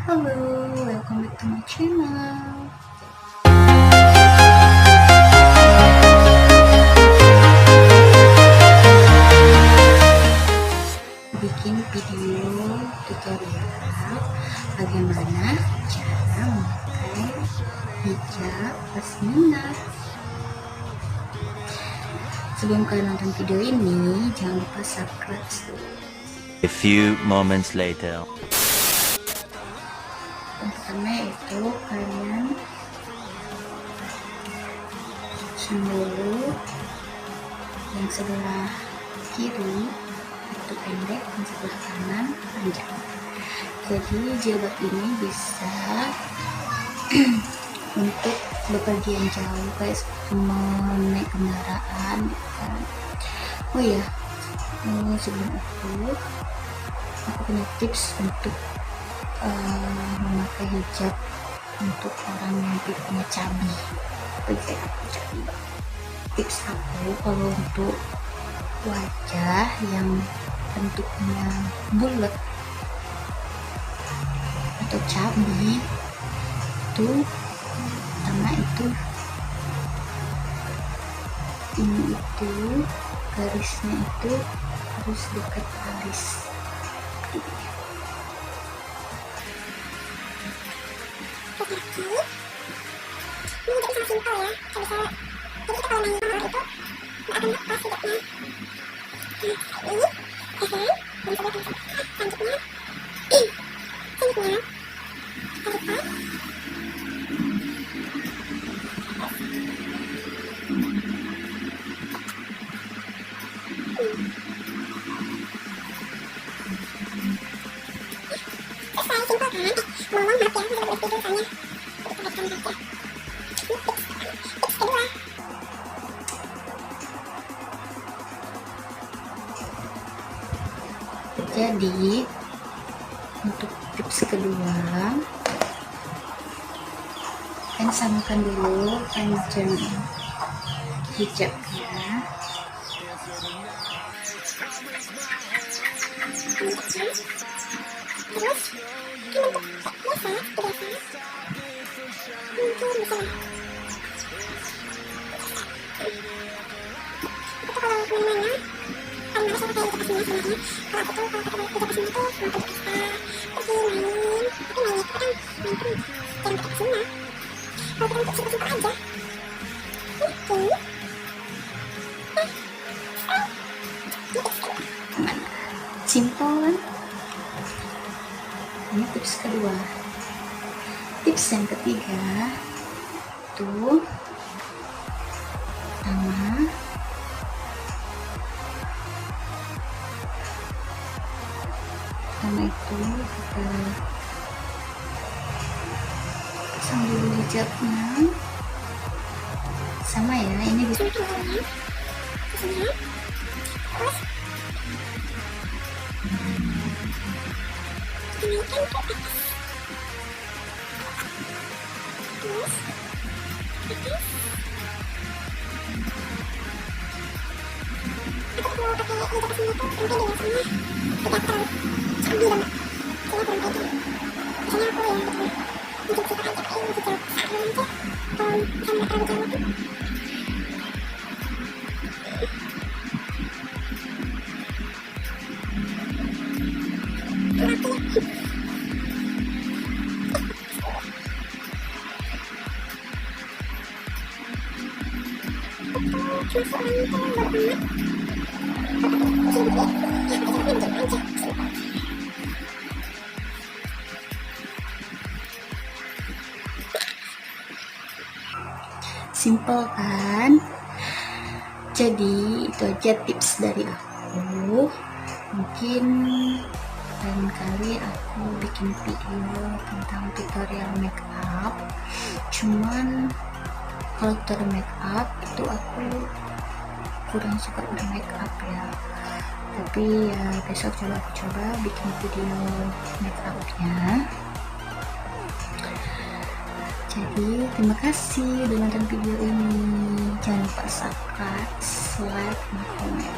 Halo, welcome back to my channel. Bikin video tutorial bagaimana cara memakai hijab Pashmina. Sebelum kalian nonton video ini, jangan lupa subscribe dulu. A few moments later. Yang pertama itu kalian susun dulu yang sebelah kiri itu pendek, yang sebelah kanan panjang. Jadi jilbab ini bisa untuk bepergian jauh, kayak naik kendaraan kan. Oh iya, sebelum itu aku punya tips untuk memakai hijab untuk orang yang punya cabi. Kayak aku cabi. Tips aku kalau untuk wajah yang bentuknya bulat atau cabi itu pertama itu ini itu garisnya itu harus dekat alis. Ini jadi sangat simpel ya, bisa jadi kita kalau main nomor itu nggak akan lepas hidupnya. Ini selanjutnya selanjutnya selesai, simpel kan? Ngomong maaf ya, udah boleh tidur soalnya. Jadi untuk tips kedua, kan samakan dulu panjang hijabnya. Terus kan bentuk biasa, mungkin bisa lah. Itu kalau kemana-mana paling males aku kayak hijab Pashmina sebenarnya. Kalau aku tuh kalau pakai hijab Pashmina tuh cuma untuk kita pergi main, tapi main itu kan jarang pakai Pashmina. Kalau kita untuk simpel-simpel aja Simpel kan? Ini tips kedua. Tips yang ketiga tuh pertama itu kita pasang dulu hijabnya, sama ya, ini bisa simple kan? Jadi itu aja tips dari aku. Mungkin lain kali aku bikin video tentang tutorial make up. Cuman kalau tutorial make up itu aku kurang suka bermake up ya. Tapi ya besok coba bikin video make upnya. Jadi terima kasih udah nonton video ini. Jangan lupa subscribe, like, dan komen.